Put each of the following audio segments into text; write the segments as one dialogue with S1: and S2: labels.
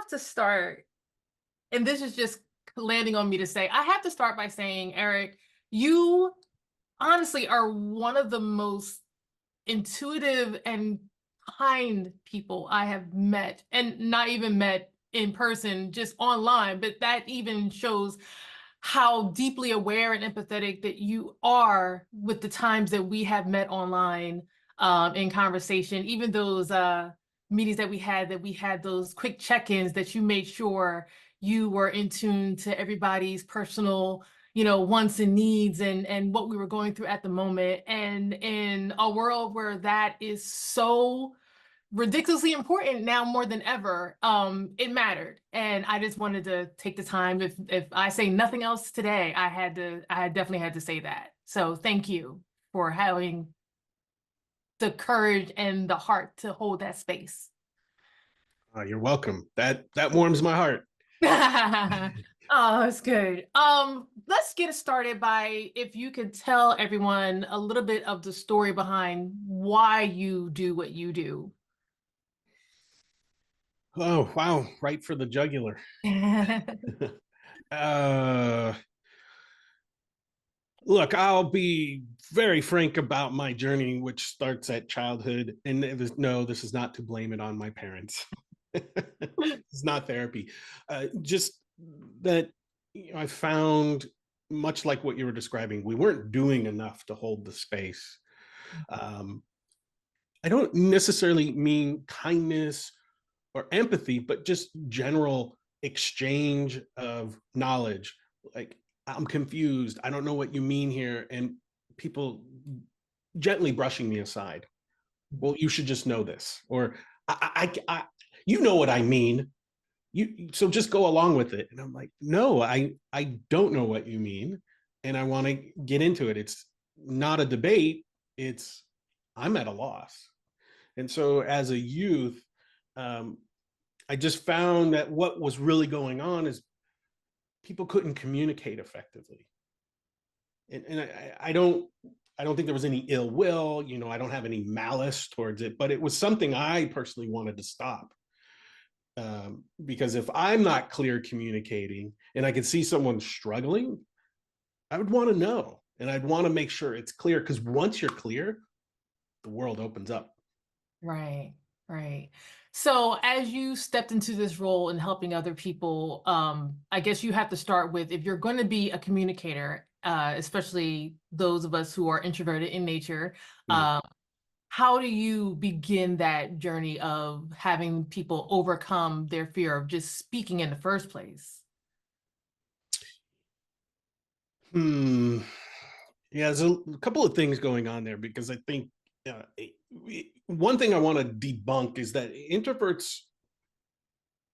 S1: have to start, and this is just landing on me to say, I have to start by saying, Eric, you honestly are one of the most intuitive and kind people I have met, and not even met in person, just online. But that even shows how deeply aware and empathetic that you are with the times that we have met online, in conversation, even those meetings that we had those quick check-ins that you made sure you were in tune to everybody's personal, wants and needs, and what we were going through at the moment. And in a world where that is so ridiculously important now more than ever, it mattered. And I just wanted to take the time. If I say nothing else today, I definitely had to say that. So thank you for having the courage and the heart to hold that space.
S2: You're welcome. That warms my heart.
S1: Oh, that's good. Let's get it started by, if you could tell everyone a little bit of the story behind why you do what you do.
S2: Oh, wow. Right for the jugular. uh, Look, I'll be very frank about my journey, which starts at childhood. And no, this is not to blame it on my parents. It's not therapy. Just that I found, much like what you were describing, we weren't doing enough to hold the space. Um, I don't necessarily mean kindness or empathy, but just general exchange of knowledge. Like, I'm confused. I don't know what you mean here. And people gently brushing me aside. Well, you should just know this. Or, you know what I mean. So just go along with it. And I'm like, no, I don't know what you mean. And I want to get into it. It's not a debate. It's, I'm at a loss. And so as a youth, um, I just found that what was really going on is people couldn't communicate effectively. And I don't think there was any ill will, I don't have any malice towards it, but it was something I personally wanted to stop. Because if I'm not clear communicating and I can see someone struggling, I would want to know, and I'd want to make sure it's clear, because once you're clear, the world opens up.
S1: Right, right. So as you stepped into this role in helping other people, I guess you have to start with, if you're going to be a communicator, especially those of us who are introverted in nature,
S2: Mm.
S1: how do you begin that journey of having people overcome their fear of just speaking in the first place?
S2: Hmm. Yeah, there's a couple of things going on there, because I think uh, one thing I want to debunk is that introverts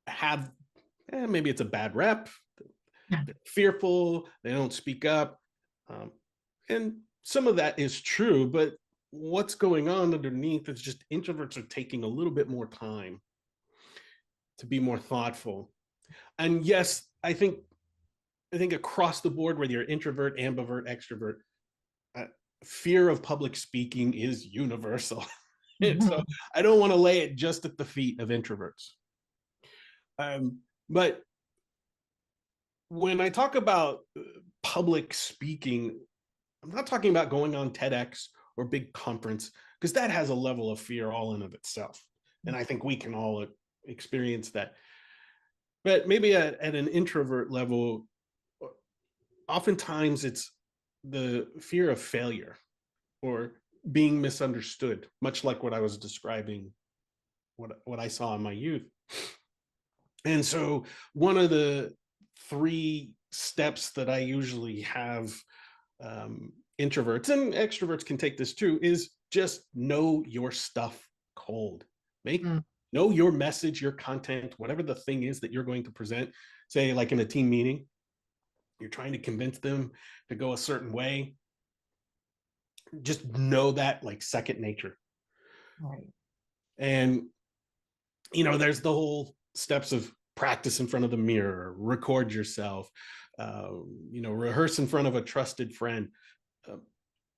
S2: have, maybe it's a bad rep. They're fearful, they don't speak up. Um, and some of that is true, but what's going on underneath is just introverts are taking a little bit more time to be more thoughtful. And yes, I think across the board, whether you're introvert, ambivert, extrovert, uh, fear of public speaking is universal. And so I don't want to lay it just at the feet of introverts. But when I talk about public speaking, I'm not talking about going on TEDx or big conference, because that has a level of fear all in of itself. And I think we can all experience that. But maybe at an introvert level, oftentimes it's the fear of failure or being misunderstood, much like what I was describing, what I saw in my youth. And so one of the three steps that I usually have, introverts and extroverts can take this too, is just know your stuff cold. Make
S1: Mm,
S2: Know your message, your content, whatever the thing is that you're going to present. Say, like in a team meeting, you're trying to convince them to go a certain way. Just know that like second nature.
S1: right.
S2: And there's the whole steps of practice in front of the mirror, record yourself, rehearse in front of a trusted friend. Uh,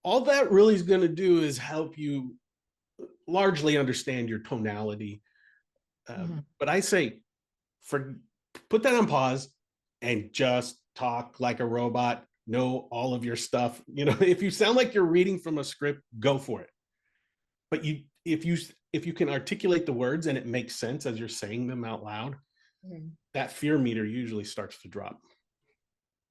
S2: all that really is going to do is help you largely understand your tonality.
S1: Mhm.
S2: But I say for put that on pause and just talk like a robot. Know all of your stuff. If you sound like you're reading from a script, go for it. But if you can articulate the words and it makes sense as you're saying them out loud, that fear meter usually starts to drop.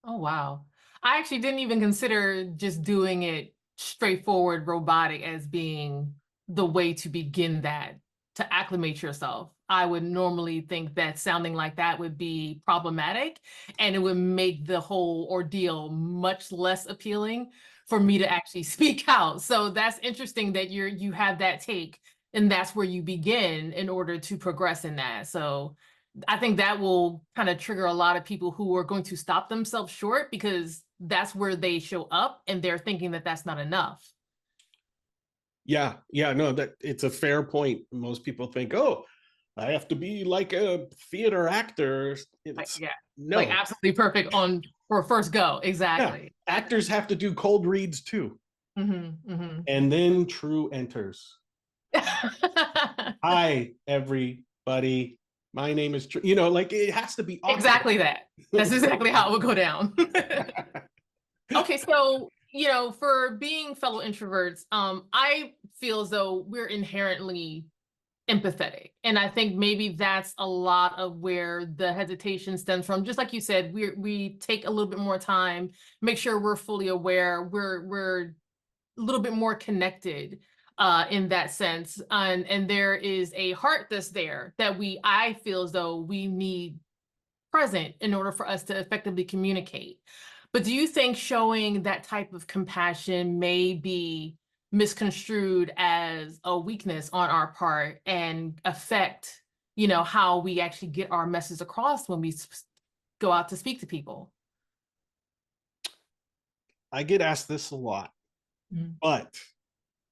S1: Oh, wow. I actually didn't even consider just doing it straightforward robotic as being the way to begin that, to acclimate yourself. I would normally think that sounding like that would be problematic and it would make the whole ordeal much less appealing for me to actually speak out. So that's interesting that you have that take and that's where you begin in order to progress in that. So I think that will kind of trigger a lot of people who are going to stop themselves short because that's where they show up and they're thinking that that's not enough.
S2: Yeah, no, that it's a fair point. Most people think, oh, I have to be like a theater actor.
S1: Like,
S2: It's
S1: yeah, like
S2: no.
S1: absolutely perfect on for first go.
S2: Yeah,
S1: Exactly.
S2: actors have to do cold reads too.
S1: Mm-hmm,
S2: And then True enters.
S1: mm-hmm.
S2: Hi, everybody. My name is True. Like it has to be awkward.
S1: Exactly that. That's exactly how it would go down. Okay, so for being fellow introverts, I feel as though we're inherently empathetic. And I think maybe that's a lot of where the hesitation stems from. Just like you said, we take a little bit more time, make sure we're fully aware, we're a little bit more connected in that sense. And there is a heart that's there that I feel as though we need present in order for us to effectively communicate. But do you think showing that type of compassion may be misconstrued as a weakness on our part and affect, how we actually get our message across when we go out to speak to people?
S2: I get asked this a lot,
S1: Mhm.
S2: but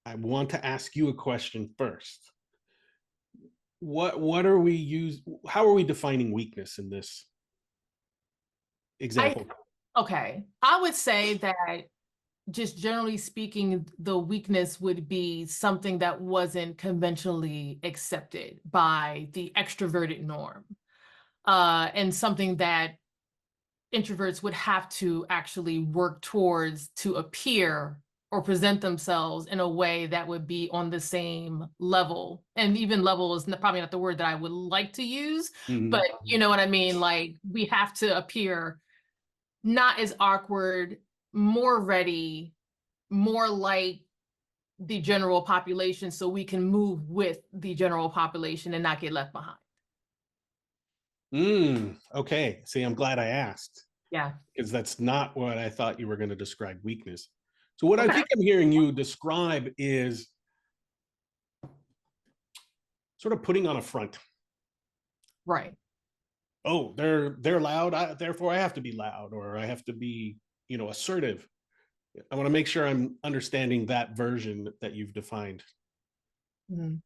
S2: I want to ask you a question first. What are we use? How are we defining weakness in this
S1: I
S2: example?
S1: okay. I would say that just generally speaking, the weakness would be something that wasn't conventionally accepted by the extroverted norm, and something that introverts would have to actually work towards to appear or present themselves in a way that would be on the same level. And even level is probably not the word that I would like to use, but
S2: Mhm.
S1: you know what I mean? Like we have to appear not as awkward, more ready, more like the general population so we can move with the general population and not get left behind.
S2: Okay. See, I'm glad I asked
S1: Yeah.
S2: because that's not what I thought you were going to describe weakness. So what I
S1: Okay.
S2: think I'm hearing you describe is sort of putting on a front.
S1: Right.
S2: Oh, they're loud, therefore I have to be loud, or I have to be, assertive. I want to make sure I'm understanding that version that you've defined.
S1: Mhm.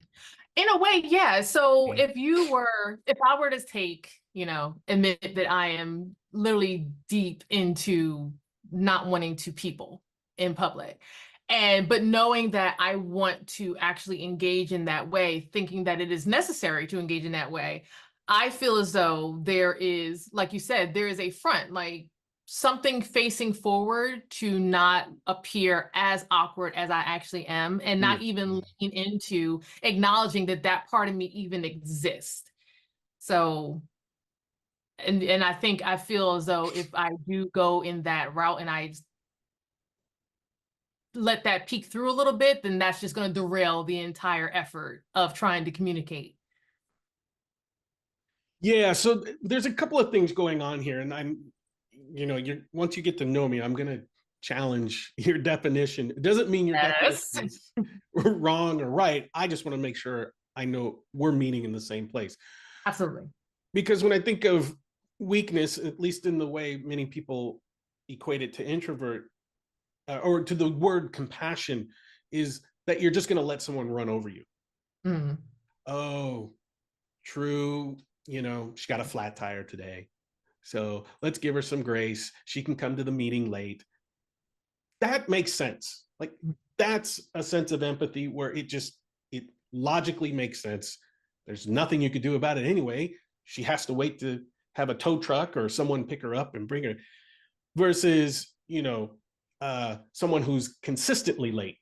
S1: In a way, yeah. So
S2: Okay.
S1: if I were to take, admit that I am literally deep into not wanting to people in public. But knowing that I want to actually engage in that way, thinking that it is necessary to engage in that way, I feel as though there is, like you said, there is a front, like something facing forward to not appear as awkward as I actually am and not
S2: Mm.
S1: even lean into acknowledging that that part of me even exists. So, and I feel as though if I do go in that route and I let that peek through a little bit, then that's just going to derail the entire effort of trying to communicate.
S2: Yeah, so there's a couple of things going on here, and you're once you get to know me, I'm gonna challenge your definition. It doesn't mean your definition
S1: Yes,
S2: is wrong or right. I just want to make sure I know we're meeting in the same place.
S1: absolutely.
S2: Because when I think of weakness, at least in the way many people equate it to introvert, or to the word compassion, is that you're just going to let someone run over you.
S1: Mm,
S2: Oh, True. She got a flat tire today. So let's give her some grace. She can come to the meeting late. That makes sense. Like that's a sense of empathy where it logically makes sense. There's nothing you could do about it anyway. she has to wait to have a tow truck or someone pick her up and bring her, versus, someone who's consistently late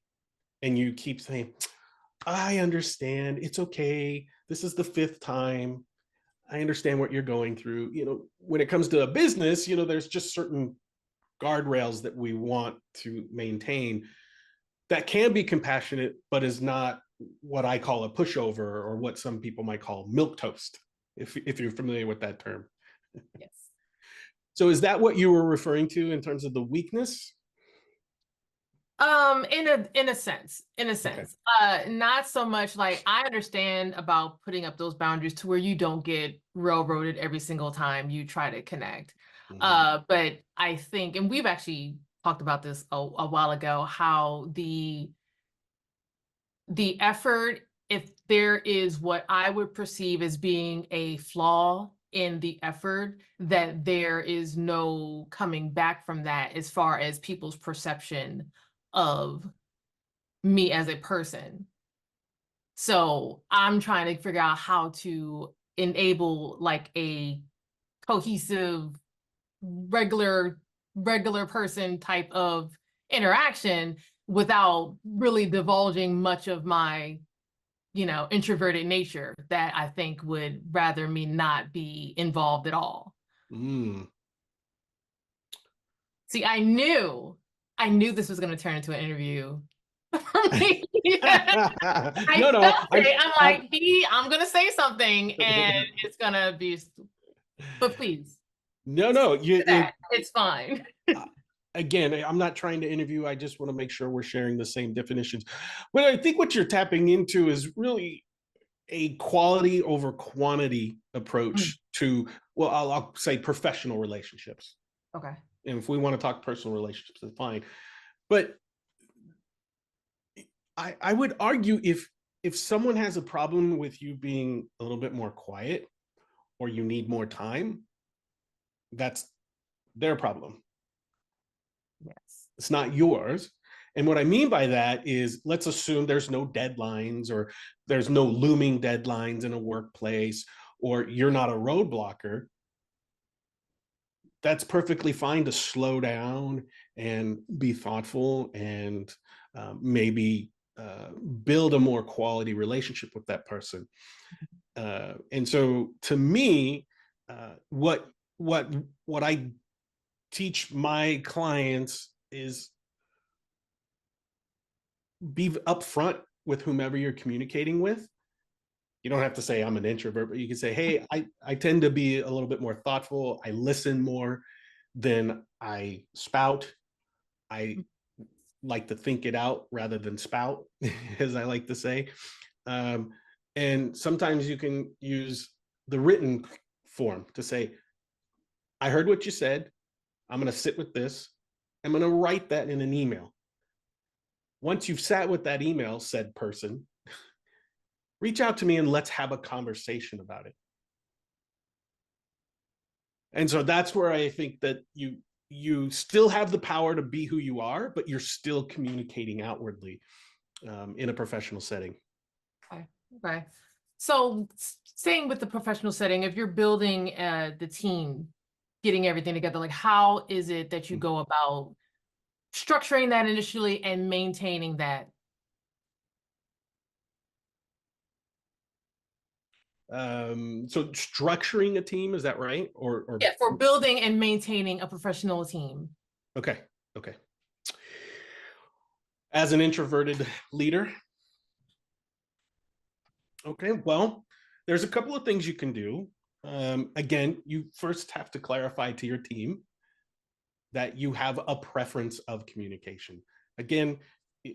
S2: and you keep saying, I understand, it's okay, this is the fifth time, I understand what you're going through. When it comes to a business, there's just certain guardrails that we want to maintain that can be compassionate, but is not what I call a pushover, or what some people might call milk toast, if you're familiar with that term.
S1: Yes.
S2: So is that what you were referring to in terms of the weakness?
S1: In a sense,
S2: Okay.
S1: not so much like I understand about putting up those boundaries to where you don't get railroaded every single time you try to connect.
S2: Mhm.
S1: But I think, and we've actually talked about this a while ago, how the effort, if there is what I would perceive as being a flaw in the effort, that there is no coming back from that as far as people's perception of me as a person. So I'm trying to figure out how to enable like a cohesive, regular person type of interaction without really divulging much of my, introverted nature that I think would rather me not be involved at all.
S2: Mm.
S1: See, I knew this was going to turn into an interview for me. I
S2: No, no,
S1: felt it. I'm like, I'm gonna say something and it's gonna be, but please,
S2: no, no.
S1: it's fine.
S2: Uh, Again, I'm not trying to interview. I just want to make sure we're sharing the same definitions. But I think what you're tapping into is really a quality over quantity
S1: Mm,
S2: approach to, well, I'll say professional relationships.
S1: okay.
S2: And if we want to talk personal relationships, that's fine. But I would argue, if someone has a problem with you being a little bit more quiet, or you need more time, that's their problem.
S1: Yes.
S2: It's not yours. And what I mean by that is, let's assume there's no deadlines, or there's no looming deadlines in a workplace, or you're not a roadblocker. That's perfectly fine to slow down and be thoughtful, and maybe build a more quality relationship with that person. And so, to me, what what what I teach my clients is, be upfront with whomever you're communicating with. You don't have to say I'm an introvert, but you can say, hey, I tend to be a little bit more thoughtful. I listen more than I spout. I like to think it out rather than spout, as I like to say. Um, and sometimes you can use the written form to say, I heard what you said. I'm going to sit with this. I'm going to write that in an email. Once you've sat with that email, said person, reach out to me and let's have a conversation about it. And so that's where I think that you still have the power to be who you are, but you're still communicating outwardly, in a professional setting.
S1: Okay. Okay. So staying with the professional setting, if you're building the team, getting everything together, like how is it that you go about structuring that initially and maintaining that?
S2: So structuring a team, is that right? Or
S1: Yeah, for building and maintaining a professional team.
S2: okay, okay. As an introverted leader, okay, well, there's a couple of things you can do. Again, you first have to clarify to your team that you have a preference of communication. Again,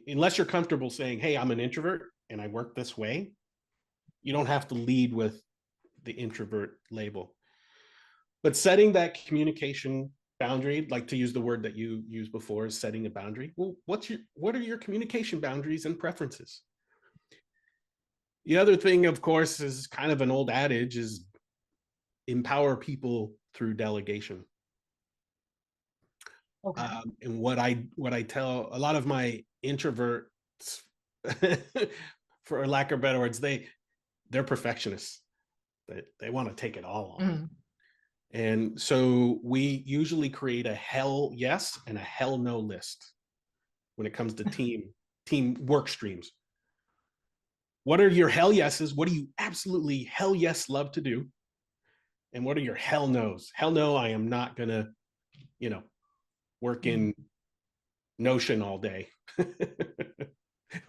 S2: unless you're comfortable saying, hey, I'm an introvert and I work this way, you don't have to lead with the introvert label. But setting that communication boundary, like to use the word that you used before, is setting a boundary. Well, what are your communication boundaries and preferences? The other thing, of course, is kind of an old adage, is empower people through delegation.
S1: Okay.
S2: And what I tell a lot of my introverts, for lack of better words, they're perfectionists. They want to take it all on.
S1: Mhm.
S2: And so we usually create a hell yes and a hell no list when it comes to team work streams. What are your hell yeses? What do you absolutely hell yes love to do? And what are your hell no's? Hell no, I am not gonna, work
S1: Mhm.
S2: in Notion all day.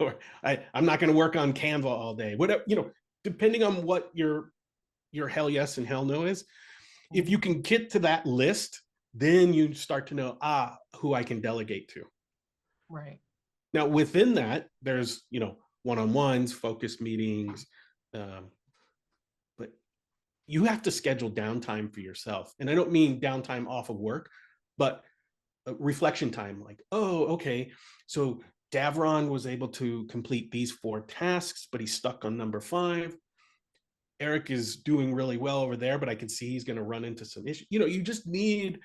S2: Or I'm not gonna work on Canva all day. Whatever, depending on what your hell yes and hell no is. If you can get to that list, then you start to know, who I can delegate to.
S1: Right.
S2: Now, within that, there's, one-on-ones, focus meetings, um, but you have to schedule downtime for yourself. And I don't mean downtime off of work, but reflection time. Like, oh, okay, so Davron was able to complete these 4 tasks, but he's stuck on number 5. Eric is doing really well over there, but I can see he's going to run into some issues. You just need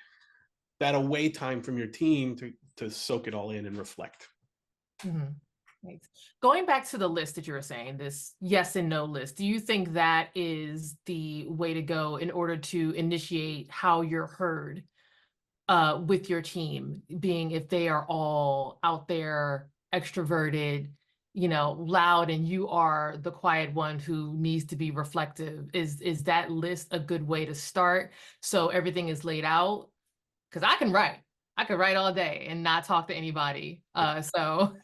S2: that away time from your team to soak it all in and reflect.
S1: Mhm. Thanks. Going back to the list that you were saying, this yes and no list, do you think that is the way to go in order to initiate how you're heard with your team, being if they are all out there extroverted, loud, and you are the quiet one who needs to be reflective? Is that list a good way to start so everything is laid out? Because I could write all day and not talk to anybody. So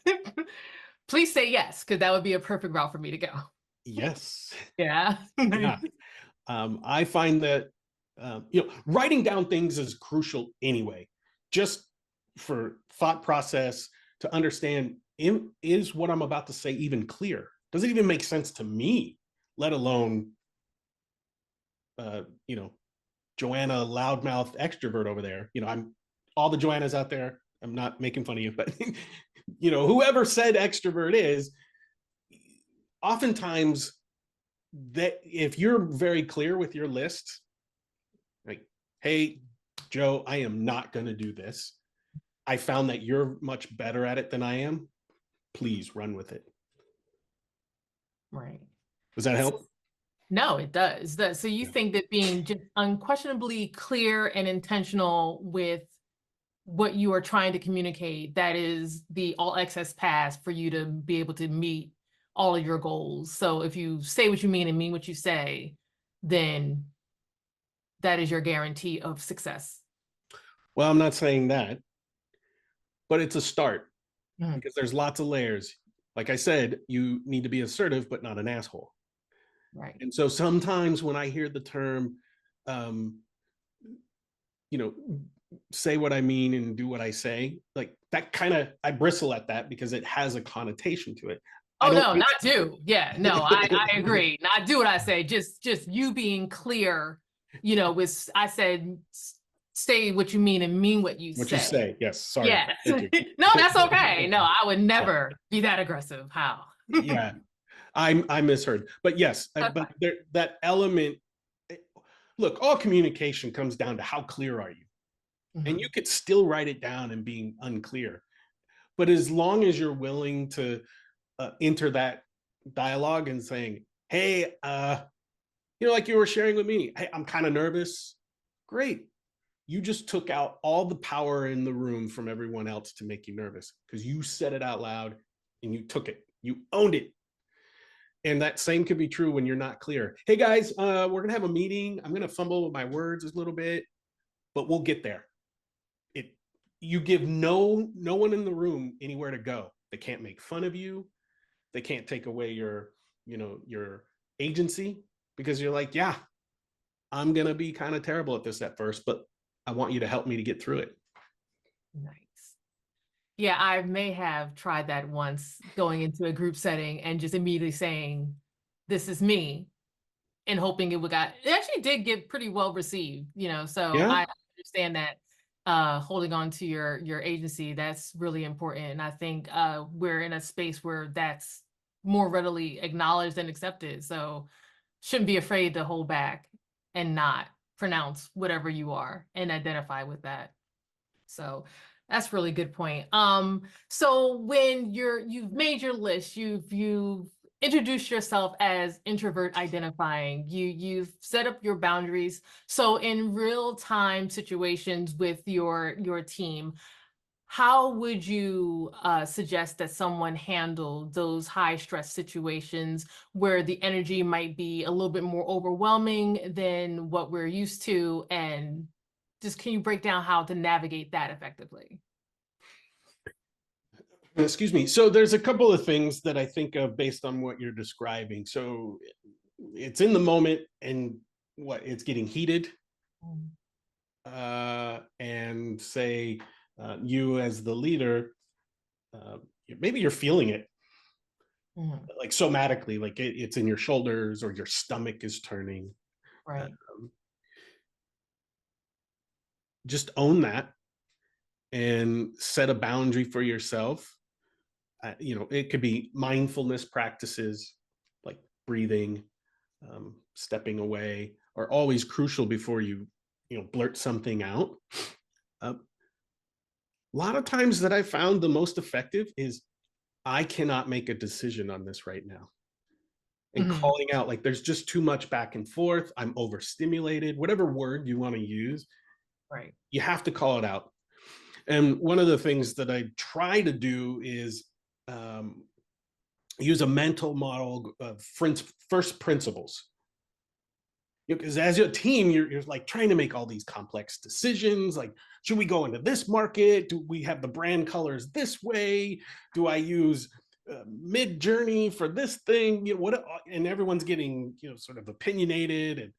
S1: please say yes, because that would be a perfect route for me to go.
S2: Yes.
S1: Yeah.
S2: Yeah. I find that writing down things is crucial anyway, just for thought process to understand, is what I'm about to say even clear? Does it even make sense to me? Let alone, uh, you know, Joanna loudmouth extrovert over there. I'm all the Joannas out there. I'm not making fun of you, but whoever said extrovert is, oftentimes that if you're very clear with your list, like, hey, Joe, I am not going to do this. I found that you're much better at it than I am. Please run with it.
S1: Right.
S2: Does that help?
S1: No, it does. So you
S2: Yeah.
S1: think that being just unquestionably clear and intentional with what you are trying to communicate, that is the all access pass for you to be able to meet all of your goals. So if you say what you mean and mean what you say, then that is your guarantee of success.
S2: Well, I'm not saying that, but it's a start
S1: Mhm.
S2: because there's lots of layers. Like I said, you need to be assertive, but not an asshole.
S1: Right.
S2: And so sometimes when I hear the term, um, you know, say what I mean and do what I say, like that kind of, I bristle at that because it has a connotation to it. I
S1: Oh
S2: don't
S1: no, not do. Yeah, no, I
S2: mean
S1: agree. Not do what I say. Just you being clear, with I said say what you mean and mean what you
S2: what you
S1: say.
S2: say. Yes. Sorry.
S1: Yes.
S2: Thank you.
S1: No, that's okay. No, I would never be that aggressive. How?
S2: Yeah. I misheard, but yes,
S1: That's
S2: but
S1: fine.
S2: there, that element. Look, all communication comes down to how clear are you, and you
S1: Mhm.
S2: could still write it down and being unclear. But as long as you're willing to enter that dialogue and saying, "Hey, like you were sharing with me, hey, I'm kind of nervous." Great, you just took out all the power in the room from everyone else to make you nervous because you said it out loud and you took it, you owned it. And that same could be true when you're not clear. Hey guys, we're gonna have a meeting. I'm gonna fumble with my words a little bit, but we'll get there. It You give no one in the room anywhere to go. They can't make fun of you. They can't take away your agency because you're like, yeah, I'm gonna be kind of terrible at this at first, but I want you to help me to get through it.
S1: Nice. Yeah, I may have tried that once going into a group setting and just immediately saying, "This is me," and hoping it actually did get pretty well received, so
S2: Yeah.
S1: I understand that holding on to your agency, that's really important. And I think we're in a space where that's more readily acknowledged and accepted. So shouldn't be afraid to hold back and not pronounce whatever you are and identify with that. So that's really good point. So when you've made your list, you've introduce yourself as introvert identifying. You've set up your boundaries. So in real time situations with your team, how would you suggest that someone handle those high stress situations where the energy might be a little bit more overwhelming than what we're used to? And just can you break down how to navigate that effectively?
S2: Excuse me. So there's a couple of things that I think of based on what you're describing. So it's in the moment and what it's getting heated,
S1: Mm,
S2: and say you as the leader, uh, maybe you're feeling it
S1: mhm,
S2: like somatically, like it's in your shoulders or your stomach is turning.
S1: right.
S2: Um, just own that and set a boundary for yourself. It could be mindfulness practices like breathing, stepping away are always crucial before you blurt something out. A lot of times that I found the most effective is I cannot make a decision on this right now. And
S1: Mhm,
S2: calling out like there's just too much back and forth. I'm overstimulated, whatever word you want to use,
S1: right.
S2: you have to call it out. And one of the things that I try to do is um, use a mental model of first principles. Because as a team, you're like trying to make all these complex decisions. Like, should we go into this market? Do we have the brand colors this way? Do I use mid journey for this thing? What? And everyone's getting sort of opinionated and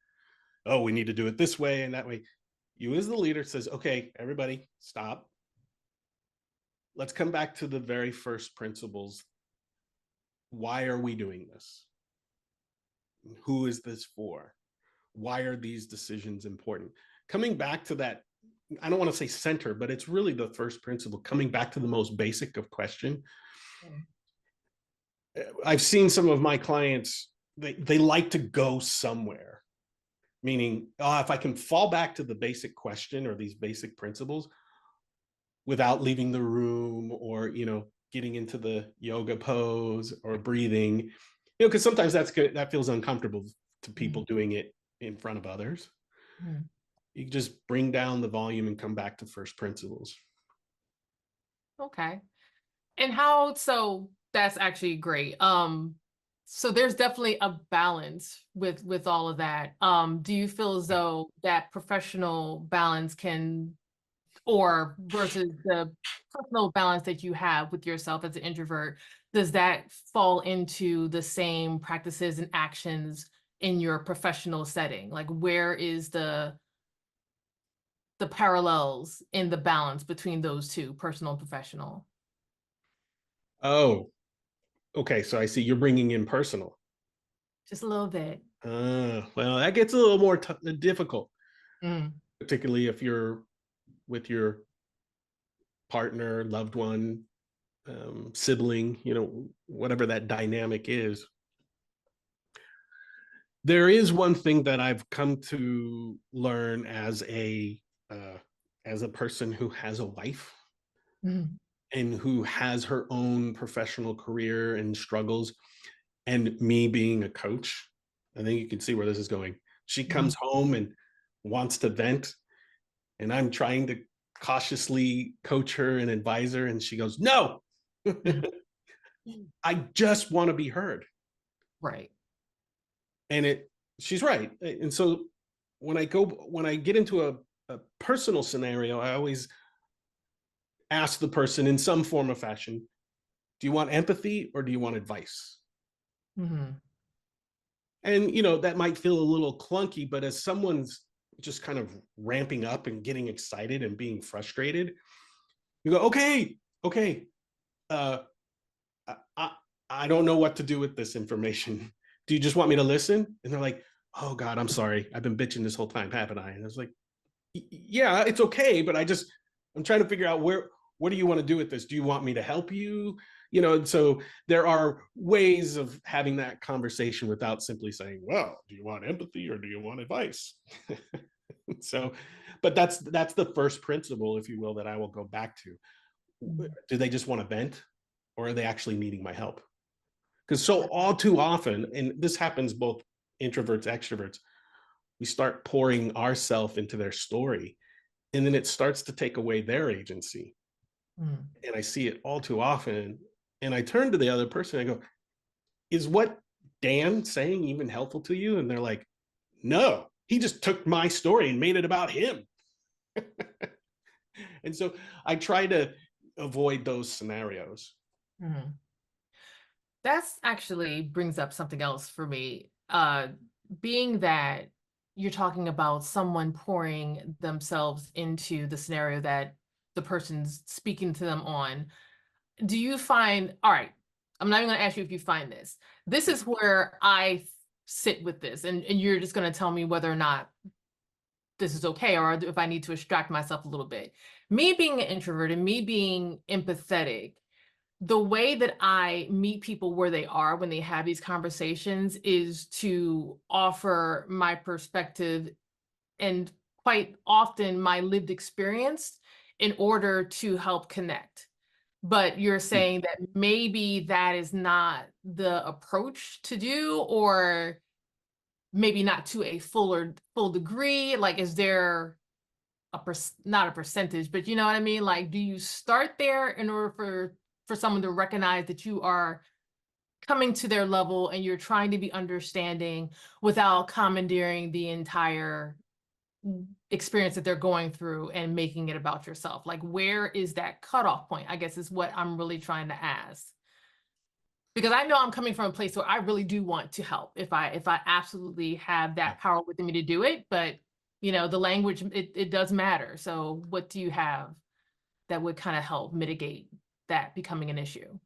S2: oh, we need to do it this way and that way. You as the leader says, okay, everybody, stop. Let's come back to the very first principles. Why are we doing this? Who is this for? Why are these decisions important? Coming back to that, I don't want to say center, but it's really the first principle, coming back to the most basic of question.
S1: Mm,
S2: I've seen some of my clients, they like to go somewhere, meaning, oh, if I can fall back to the basic question or these basic principles without leaving the room or, getting into the yoga pose or breathing, because sometimes that's good, that feels uncomfortable to
S1: mm,
S2: people doing it in front of others.
S1: mm.
S2: You can just bring down the volume and come back to first principles.
S1: Okay. And how, so that's actually great. So there's definitely a balance with all of that. Do you feel as though that professional balance can, or versus the personal balance that you have with yourself as an introvert, does that fall into the same practices and actions in your professional setting? Like where is the parallels in the balance between those two, personal and professional?
S2: Oh, okay. So I see you're bringing in personal.
S1: Just a little bit.
S2: Well, that gets a little more difficult,
S1: Mm,
S2: particularly if you're with your partner, loved one, sibling, whatever that dynamic is. There is one thing that I've come to learn uh, as a person who has a wife
S1: mm,
S2: and who has her own professional career and struggles, and me being a coach. I think you can see where this is going. She
S1: mhm,
S2: comes home and wants to vent, and I'm trying to cautiously coach her and advise her, and she goes, "No,
S1: mhm.
S2: I just want to be heard."
S1: Right.
S2: And she's right. And so when I get into a personal scenario, I always ask the person in some form of fashion, "Do you want empathy or do you want advice?"
S1: Mhm,
S2: And that might feel a little clunky, but as someone's just kind of ramping up and getting excited and being frustrated, you go, okay, okay, uh, I, I don't know what to do with this information. Do you just want me to listen? And they're like, oh God, I'm sorry. I've been bitching this whole time, haven't I? And I was like, yeah, it's okay, but I'm trying to figure out what do you want to do with this? Do you want me to help you? And so there are ways of having that conversation without simply saying, well, do you want empathy or do you want advice? So, but that's the first principle, if you will, that I will go back to.
S1: mhm,
S2: Do they just want to vent or are they actually needing my help? Because so all too often, and this happens both introverts, extroverts, we start pouring ourselves into their story, and then it starts to take away their agency.
S1: Mm.
S2: And I see it all too often. And I turn to the other person, I go, is what Dan saying even helpful to you? And they're like, no, he just took my story and made it about him. And so I try to avoid those scenarios.
S1: Mhm. That's actually brings up something else for me. Being that you're talking about someone pouring themselves into the scenario that the person's speaking to them on, do you find, all right, I'm not even going to ask you if you find this. This is where I sit with this, and you're just going to tell me whether or not this is okay or if I need to extract myself a little bit. Me being an introvert and me being empathetic, the way that I meet people where they are when they have these conversations is to offer my perspective and quite often my lived experience in order to help connect. But you're saying that maybe that is not the approach to do, or maybe not to a full degree. Like, is there not a percentage, but you know what I mean? Like, do you start there in order for someone to recognize that you are coming to their level and you're trying to be understanding without commandeering the entire experience that they're going through and making it about yourself? Like, where is that cutoff point, I guess, is what I'm really trying to ask. Because I know I'm coming from a place where I really do want to help if I absolutely have
S2: Yeah.
S1: that power within me to do it. But the language, it does matter. So what do you have that would kind of help mitigate that becoming an issue?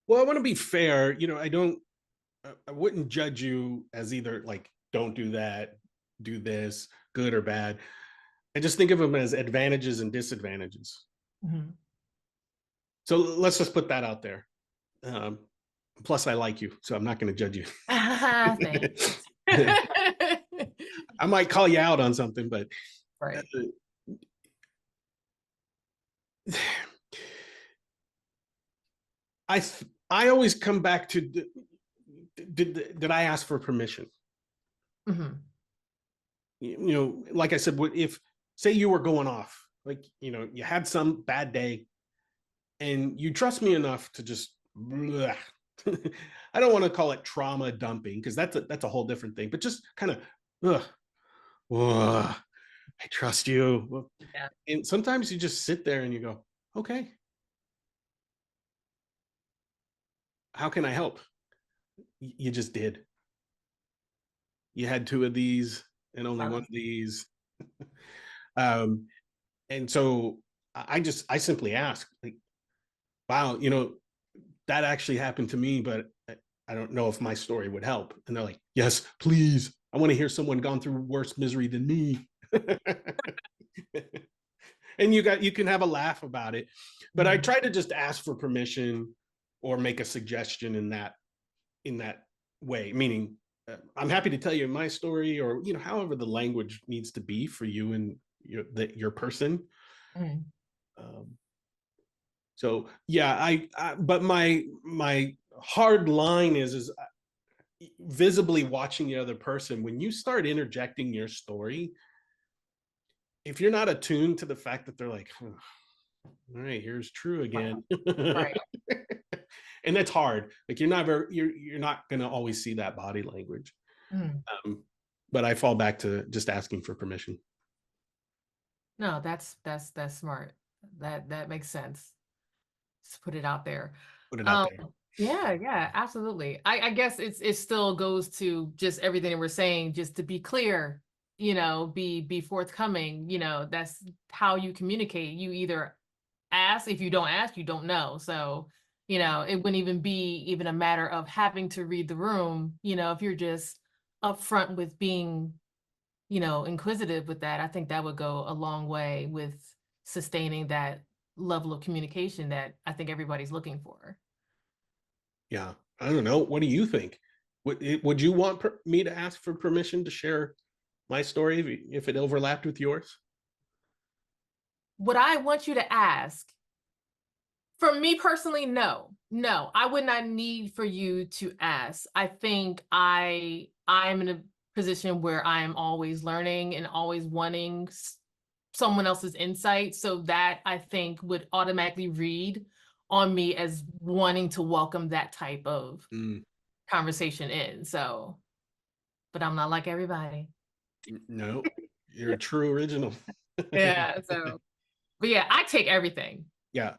S2: Well, I want to be fair. I wouldn't judge you as either like, don't do that, do this, good or bad. I just think of them as advantages and disadvantages.
S1: Mhm.
S2: So let's just put that out there. Um, Plus, I like you, so I'm not going to judge you.
S1: Thanks.
S2: I might call you out on something, but
S1: Right.
S2: I I always come back to did I ask for permission?
S1: Mhm.
S2: Like I said, if say you were going off, like you had some bad day, and you trust me enough to just I don't want to call it trauma dumping because that's a whole different thing, but just kind of I trust you.
S1: Yeah.
S2: And sometimes you just sit there and you go, okay, how can I help? You just did. You had two of these and only one of these. um, and so I simply ask, like, wow, that actually happened to me, but I don't know if my story would help. And they're like, yes, please. I want to hear someone gone through worse misery than me. And you can have a laugh about it. But I
S1: Mhm.
S2: try to just ask for permission or make a suggestion in that way, meaning I'm happy to tell you my story, or however the language needs to be for you and your person.
S1: Mhm.
S2: um, so yeah, but my hard line is visibly watching the other person. When you start interjecting your story, if you're not attuned to the fact that they're like, oh, all right, here's true
S1: Right.
S2: again.
S1: Right.
S2: And that's hard. Like you're not going to always see that body language.
S1: Mhm.
S2: But I fall back to just asking for permission.
S1: No, that's smart. That makes sense. Just put it out there.
S2: Put it out
S1: Um,
S2: there.
S1: yeah, yeah, absolutely. I guess it still goes to just everything that we're saying, just to be clear, be forthcoming, that's how you communicate. You either ask, if you don't ask, you don't know. So, it wouldn't even be even a matter of having to read the room, if you're just upfront with being, inquisitive with that. I think that would go a long way with sustaining that level of communication that I think everybody's looking for.
S2: Yeah. I don't know. What do you think? Would you want me to ask for permission to share my story if it overlapped with yours?
S1: What I want you to ask, For me personally, no, I would not need for you to ask. I think I'm in a position where I am always learning and always wanting someone else's insight. So that I think would automatically read on me as wanting to welcome that type of
S2: Mm,
S1: conversation in. So, but I'm not like everybody.
S2: no, you're a true original.
S1: Yeah. So, but yeah, I take everything,
S2: Yeah.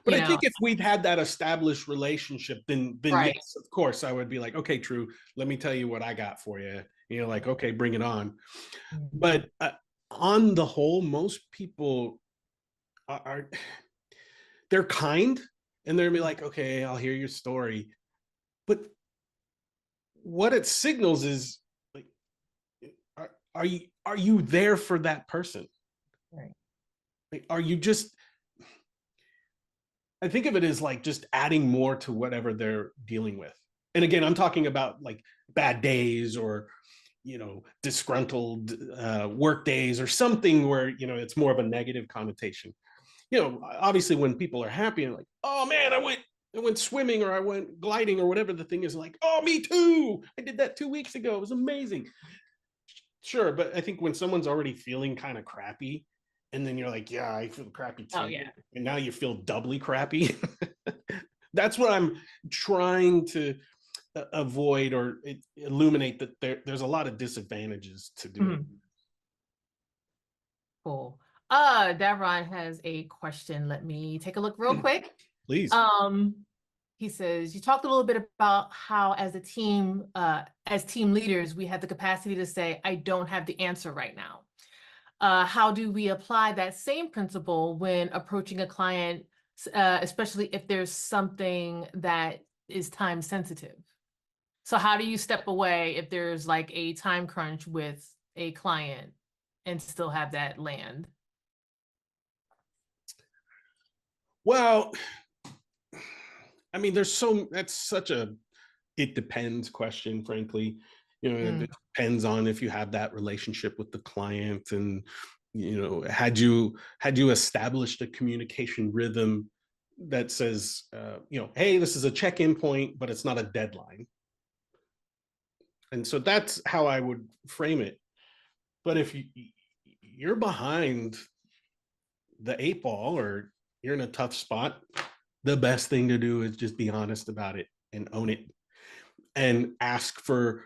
S2: But
S1: you
S2: I
S1: know,
S2: think if we'd had that established relationship, then
S1: right.
S2: yes, of course, I would be like, okay, True, let me tell you what I got for you. You know, like, okay, bring it on.
S1: Mhm.
S2: But on the whole, most people are they're kind and they're be like, okay, I'll hear your story. But what it signals is like, are you there for that person?
S1: Right.
S2: Like, are you just I think of it as like just adding more to whatever they're dealing with. And again, I'm talking about like bad days or disgruntled work days or something where it's more of a negative connotation. Obviously when people are happy and like, oh man, I went swimming or I went gliding or whatever the thing is, like, oh, me too. I did that 2 weeks ago. It was amazing. Sure, but I think when someone's already feeling kind of crappy, and then you're like, yeah, I feel crappy
S1: Oh
S2: too,
S1: yeah.
S2: and now you feel doubly crappy. That's what I'm trying to avoid or illuminate, that there's a lot of disadvantages to doing it.
S1: Mhm. Cool. Davron has a question. Let me take a look real quick.
S2: Please.
S1: Um, he says, you talked a little bit about how as team leaders, we have the capacity to say, I don't have the answer right now. How do we apply that same principle when approaching a client, especially if there's something that is time sensitive? So how do you step away if there's like a time crunch with a client and still have that land?
S2: Well, I mean, that's such a it depends question, frankly.
S1: Mm,
S2: It depends on if you have that relationship with the client, and had you established a communication rhythm that says, hey, this is a check-in point, but it's not a deadline. And so that's how I would frame it. But if you're behind the eight ball or you're in a tough spot, the best thing to do is just be honest about it and own it and ask for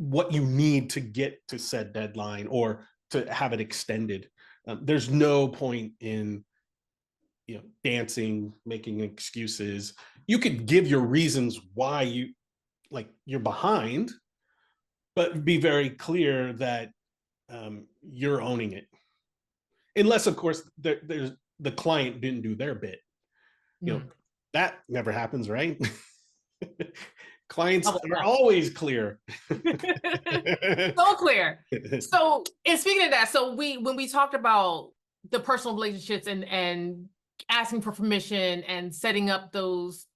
S2: what you need to get to said deadline or to have it extended. There's no point in dancing, making excuses. You could give your reasons why you're behind, but be very clear that you're owning it. Unless, of course, there's the client didn't do their bit. You know
S1: mm.
S2: that never happens, right? Clients
S1: Probably
S2: are
S1: not.
S2: always clear.
S1: So clear. So, and speaking of that, so when we talked about the personal relationships and asking for permission and setting up those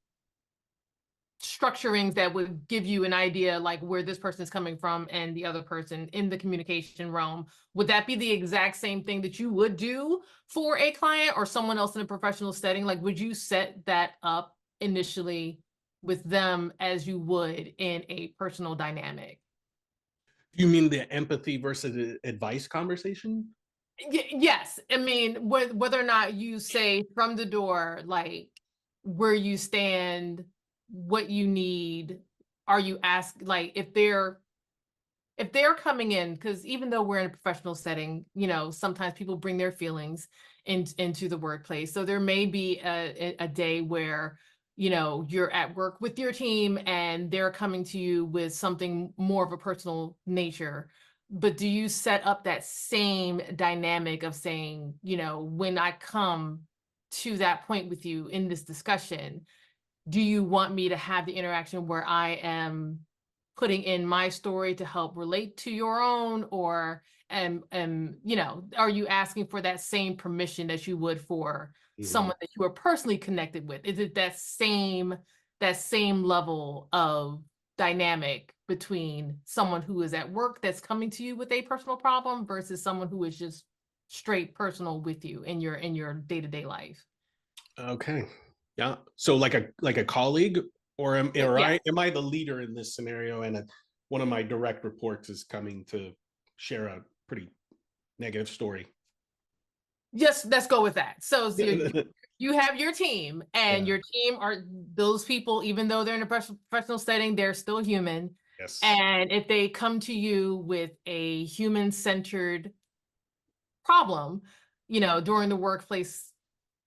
S1: structurings that would give you an idea like where this person is coming from and the other person in the communication realm, would that be the exact same thing that you would do for a client or someone else in a professional setting? Like, would you set that up initially with them as you would in a personal dynamic?
S2: You mean the empathy versus advice conversation?
S1: Yes, I mean, whether or not you say from the door, like where you stand, what you need, are you ask like if they're coming in, because even though we're in a professional setting, sometimes people bring their feelings into the workplace. So there may be a day where, you're at work with your team and they're coming to you with something more of a personal nature. But do you set up that same dynamic of saying, when I come to that point with you in this discussion, do you want me to have the interaction where I am putting in my story to help relate to your own, or are you asking for that same permission that you would for
S2: Mhm.
S1: someone that you are personally connected with? Is it that same level of dynamic between someone who is at work that's coming to you with a personal problem versus someone who is just straight personal with you in your day-to-day life?
S2: Okay. Yeah. So like a colleague, or
S1: Yes.
S2: am I the leader in this scenario, and one of my direct reports is coming to share a pretty negative story?
S1: Just let's go with that. So,
S2: Yeah.
S1: you have your team, and your team are those people, even though they're in a professional setting, they're still human.
S2: Yes.
S1: And if they come to you with a human-centered problem, during the workplace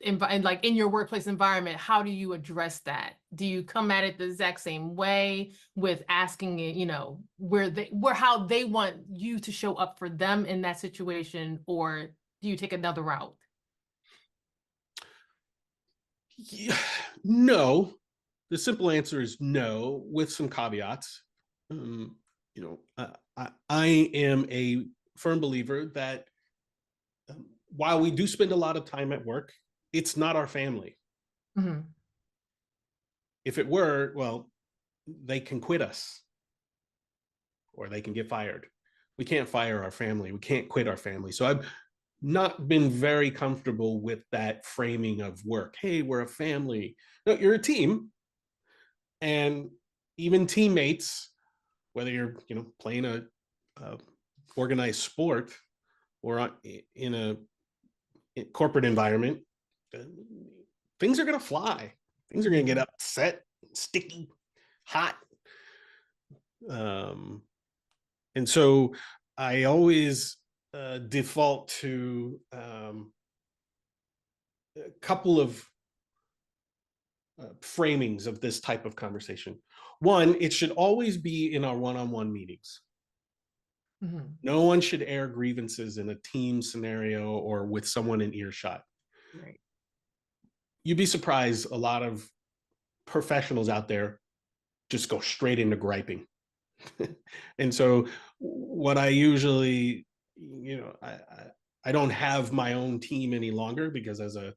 S1: and like in your workplace environment, how do you address that? Do you come at it the exact same way with asking it, where how they want you to show up for them in that situation, or do you take another route?
S2: Yeah, no. The simple answer is no, with some caveats. Um, I am a firm believer that while we do spend a lot of time at work, it's not our family.
S1: Mhm.
S2: If it were, well, they can quit us or they can get fired. We can't fire our family. We can't quit our family. So I've not been very comfortable with that framing of work. Hey, we're a family. No, you're a team, and even teammates, whether you're playing a organized sport or in a corporate environment, uh, things are going to fly. Things are going to get upset, sticky, hot. Um, and so I always default to a couple of framings of this type of conversation. One, it should always be in our one-on-one meetings.
S1: Mhm.
S2: No one should air grievances in a team scenario or with someone in earshot.
S1: Right.
S2: You'd be surprised, a lot of professionals out there just go straight into griping. And so what I usually, I don't have my own team any longer because I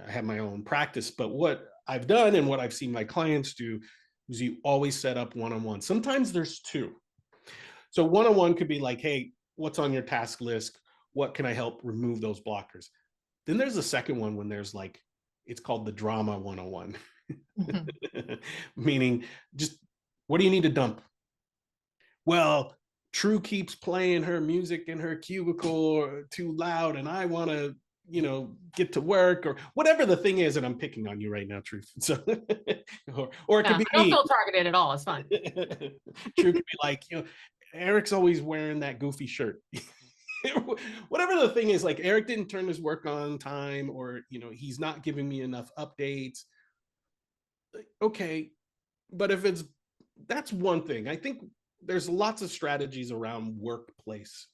S2: have my own practice. But what I've done and what I've seen my clients do is you always set up one-on-one. Sometimes there's two. So one-on-one could be like, hey, what's on your task list? What can I help remove those blockers? Then there's the second one when there's like, it's called the drama 101,
S1: Mhm.
S2: meaning just what do you need to dump? Well, True keeps playing her music in her cubicle too loud, and I want to, get to work, or whatever the thing is. And I'm picking on you right now, Truth. So, or it could
S1: Yeah,
S2: be
S1: I don't
S2: me.
S1: feel targeted at all. It's fine.
S2: True could be like, Eric's always wearing that goofy shirt. Whatever the thing is, like Eric didn't turn his work on time, or he's not giving me enough updates. Okay, but if it's that's one thing. I think there's lots of strategies around workplace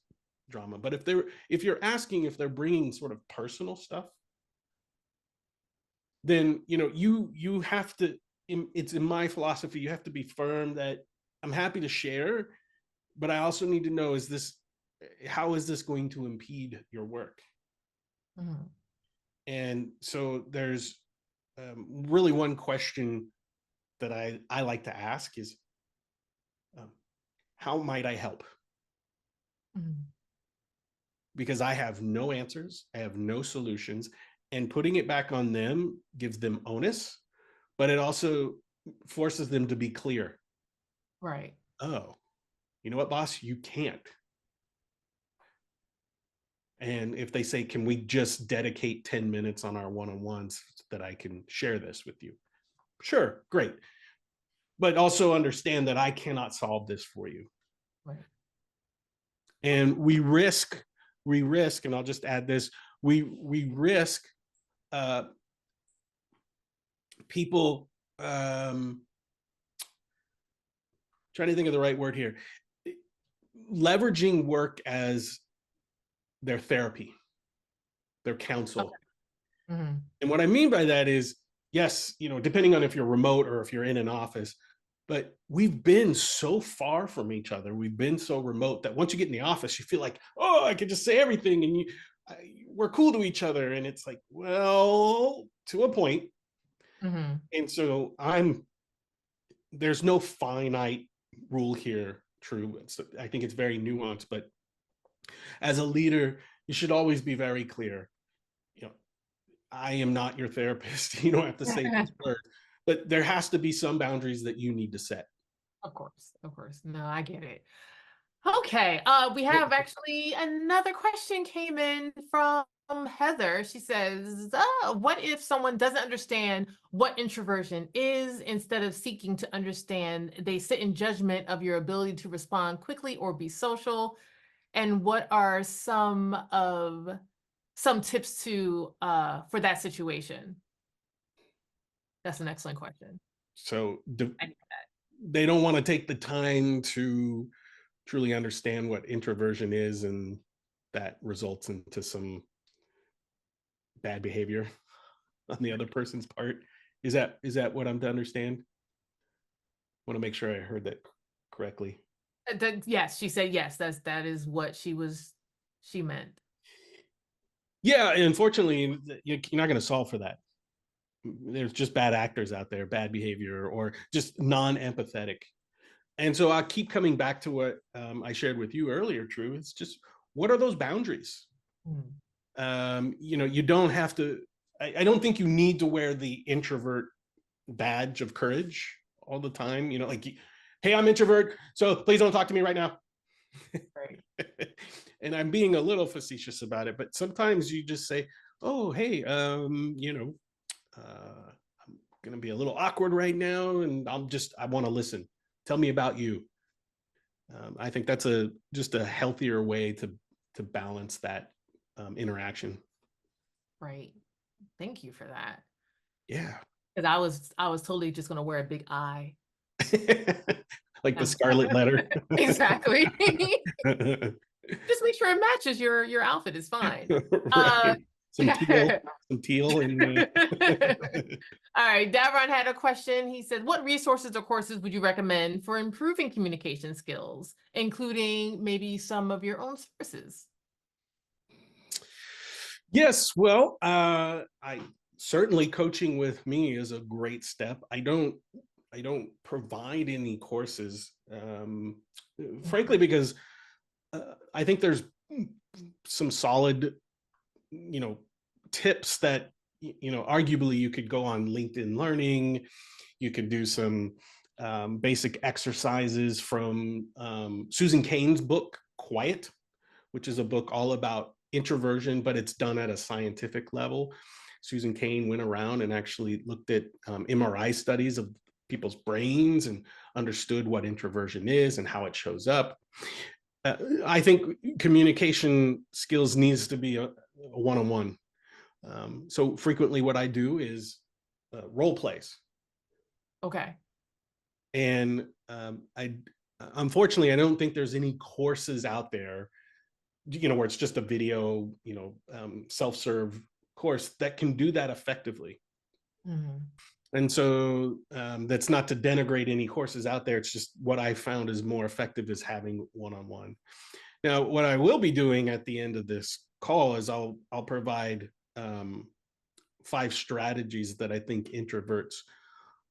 S2: drama, but if you're asking if they're bringing sort of personal stuff, then you have to, it's in my philosophy, you have to be firm that I'm happy to share, but I also need to know, how is this going to impede your work?
S1: Mhm.
S2: And so there's really one question that I like to ask is, um, how might I help?
S1: Mhm.
S2: Because I have no answers, I have no solutions, and putting it back on them gives them onus, but it also forces them to be clear.
S1: Right.
S2: Oh, you know what, boss, you can't. And if they say, can we just dedicate 10 minutes on our one-on-ones that I can share this with you? Sure, great. But also understand that I cannot solve this for you.
S1: Right.
S2: And we risk, and I'll just add this, we risk uh, people, trying to think of the right word here, leveraging work as their therapy, their
S1: Okay.
S2: counsel.
S1: Mhm.
S2: And what I mean by that is, yes, depending on if you're remote or if you're in an office, but we've been so far from each other. We've been so remote that once you get in the office, you feel like, oh, I could just say everything, and we're cool to each other. And it's like, well, to a point.
S1: Mhm.
S2: And so there's no finite rule here. True. I think it's very nuanced, but as a leader, you should always be very clear. You know, I am not your therapist. You don't have to say those words, but there has to be some boundaries that you need to set.
S1: Of course, of course. No, I get it. Okay, we have actually another question came in from Heather. She says, what if someone doesn't understand what introversion is? Instead of seeking to understand, they sit in judgment of your ability to respond quickly or be social? And what are some tips to for that situation? That's an excellent question.
S2: So
S1: I get that.
S2: they don't want to take the time to truly understand what introversion is, and that results into some bad behavior on the other person's part. Is that what I'm to understand? Want to make sure I heard that correctly.
S1: Yes, she said yes. That is what she meant.
S2: Yeah, unfortunately, you're not going to solve for that. There's just bad actors out there, bad behavior, or just non-empathetic. And so I keep coming back to what I shared with you earlier, True. It's just, what are those boundaries?
S1: Mm.
S2: You don't have to, I don't think you need to wear the introvert badge of courage all the time. Like, hey, I'm introvert, so please don't talk to me right now.
S1: Right.
S2: And I'm being a little facetious about it, but sometimes you just say, oh, hey, I'm going to be a little awkward right now, and I want to listen. Tell me about you. I think that's just a healthier way to balance that interaction.
S1: Right. Thank you for that.
S2: Yeah.
S1: Because I was totally just gonna wear a big eye.
S2: Like the
S1: And
S2: scarlet letter.
S1: exactly. Just make sure it matches your outfit is fine. Uh
S2: Right. Some teal and
S1: All right, Davron had a question. He said, what resources or courses would you recommend for improving communication skills, including maybe some of your own sources?
S2: Yes, well, I certainly, coaching with me is a great step. I don't provide any courses, frankly, because I think there's some solid, you know, tips that arguably you could go on LinkedIn Learning. You could do some basic exercises from Susan Cain's book, Quiet, which is a book all about introversion, but it's done at a scientific level. Susan Cain went around and actually looked at MRI studies of people's brains and understood what introversion is and how it shows up. I think communication skills needs to be a one-on-one. So frequently what I do is role plays.
S1: Okay.
S2: And I unfortunately, I don't think there's any courses out there, where it's just a video, self-serve course that can do that effectively.
S1: Mhm.
S2: And so that's not to denigrate any courses out there. It's just what I found is more effective is having one-on-one. Now, what I will be doing at the end of this call is I'll provide 5 strategies that I think introverts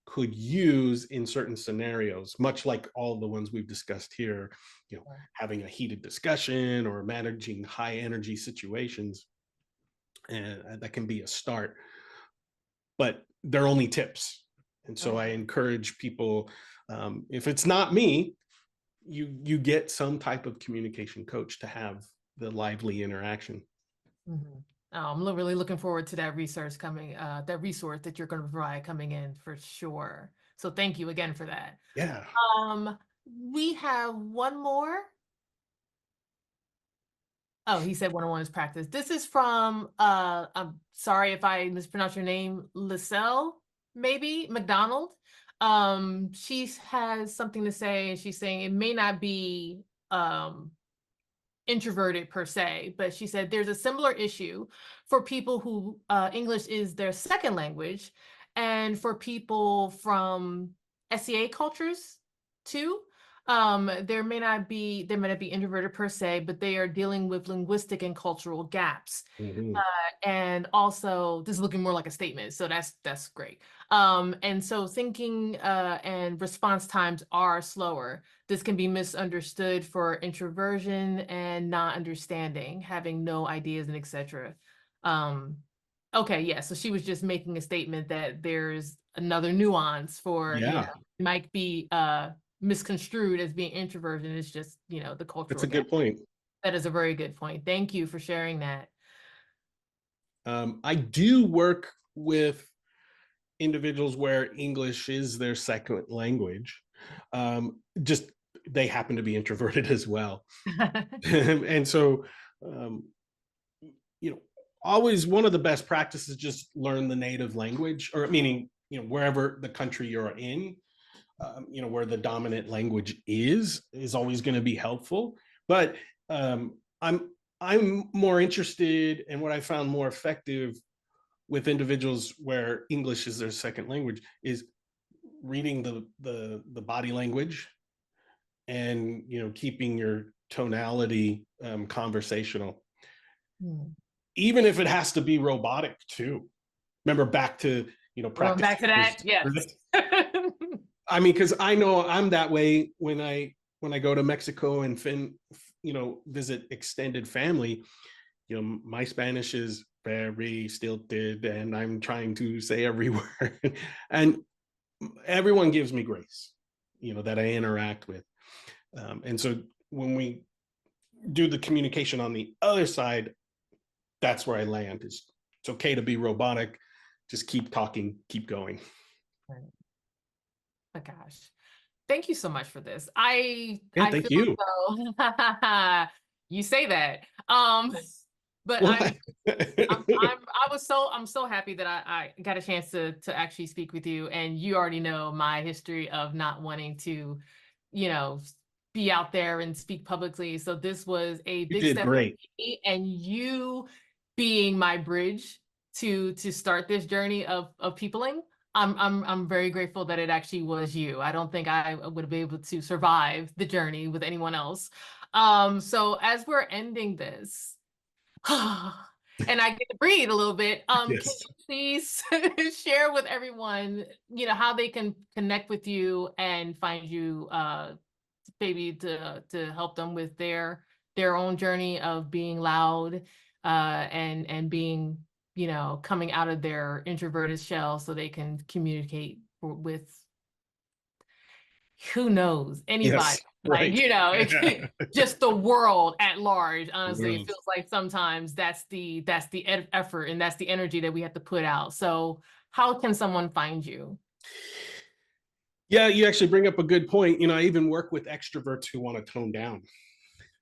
S2: could use in certain scenarios, much like all the ones we've discussed here, having a heated discussion or managing high energy situations. And that can be a start, but they're only tips. And so I encourage people, if it's not me, you get some type of communication coach to have the lively interaction.
S1: Mhm. Oh, I'm really looking forward to that research coming, that resource that you're going to provide coming in for sure. So thank you again for that.
S2: Yeah.
S1: Um, we have one more. Oh, he said one-on-one is practice. This is from, I'm sorry if I mispronounce your name, Lisselle, maybe McDonald. She has something to say, and she's saying it may not be um introverted per se, but she said there's a similar issue for people who English is their second language, and for people from SEA cultures too. They may not be introverted per se, but they are dealing with linguistic and cultural gaps.
S2: Mhm.
S1: And also, this is looking more like a statement, so that's great. And so thinking and response times are slower. This can be misunderstood for introversion and not understanding, having no ideas and etc. Um, Okay, yeah. So she was just making a statement that there's another nuance for,
S2: Yeah,
S1: might be misconstrued as being introversion. It's just, the
S2: that's
S1: cultural
S2: a
S1: gap.
S2: good point.
S1: That is a very good point. Thank you for sharing that.
S2: I do work with individuals where English is their second language. Just they happen to be introverted as well. And so, um, you know, always one of the best practices just learn the native language, or meaning, wherever the country you're in, where the dominant language is always going to be helpful. But I'm more interested, and what I found more effective with individuals where English is their second language is reading the body language, and keeping your tonality conversational,
S1: Hmm.
S2: even if it has to be robotic too. Remember, back to
S1: We're going back
S2: practicing
S1: to
S2: your
S1: that. Yes.
S2: script. I mean, because I know I'm that way when I go to Mexico and visit extended family. My Spanish is very stilted, and I'm trying to say every word, and everyone gives me grace, that I interact with. And so when we do the communication on the other side, that's where I land. It's okay to be robotic. Just keep talking, keep going.
S1: Right. Oh gosh. Thank you so much for this. I
S2: Yeah,
S1: I
S2: thank
S1: feel
S2: you.
S1: as though you say that. But
S2: What?
S1: I'm so happy that I got a chance to actually speak with you, and you already know my history of not wanting to, you know, be out there and speak publicly. So this was a
S2: You
S1: big
S2: did
S1: step for
S2: great.
S1: me, and you being my bridge to start this journey of peopling. I'm very grateful that it actually was you. I don't think I would be able to survive the journey with anyone else. So as we're ending this, and I get to breathe a little bit, can
S2: Yes.
S1: you please share with everyone, how they can connect with you and find you, maybe to help them with their own journey of being loud, and being, coming out of their introverted shell so they can communicate with who knows, anybody,
S2: Yes.
S1: like,
S2: Right.
S1: just the world at large. Honestly, it
S2: World.
S1: feels like sometimes that's the effort and that's the energy that we have to put out. So how can someone find you?
S2: Yeah, you actually bring up a good point. I even work with extroverts who want to tone down.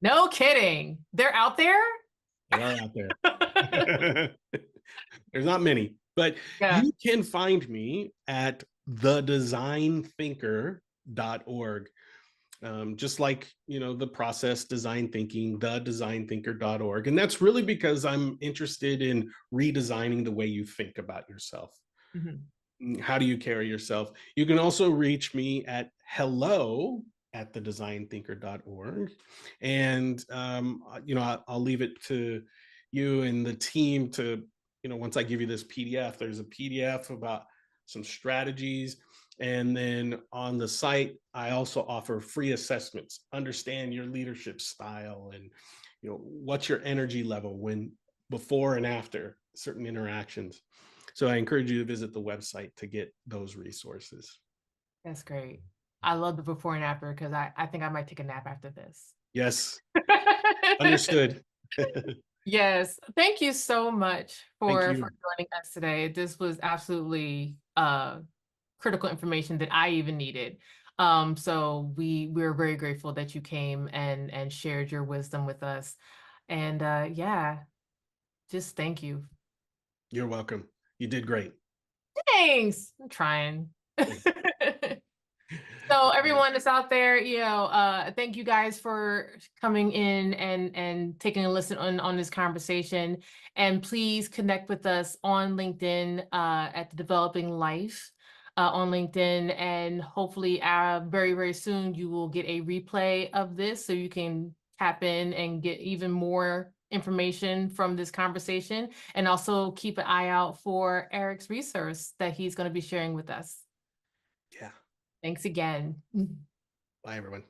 S1: No kidding, they're out there.
S2: They are out there. There's not many, but
S1: Yeah.
S2: you can find me at thedesignThinker.org. Just like, the process design thinking, thedesignThinker.org. And that's really because I'm interested in redesigning the way you think about yourself.
S1: Mhm.
S2: How do you carry yourself? You can also reach me at hello@thedesignThinker.org. And, I'll leave it to you and the team to, once I give you this PDF, there's a PDF about some strategies. And then on the site, I also offer free assessments, understand your leadership style, and, what's your energy level when before and after certain interactions. So I encourage you to visit the website to get those resources.
S1: That's great. I love the before and after because I think I might take a nap after this.
S2: Yes, understood.
S1: Yes, thank you so much
S2: Thank
S1: for
S2: you.
S1: joining us today. This was absolutely critical information that I even needed. So we're very grateful that you came and shared your wisdom with us. And yeah, just thank you.
S2: You're welcome. You did great.
S1: Thanks. I'm trying. So everyone that's out there, thank you guys for coming in and taking a listen on this conversation. And please connect with us on LinkedIn, at the Developing Life, on LinkedIn, and hopefully very, very soon you will get a replay of this so you can tap in and get even more information from this conversation. And also keep an eye out for Eric's resource that he's going to be sharing with us.
S2: Yeah.
S1: Thanks again.
S2: Bye, everyone.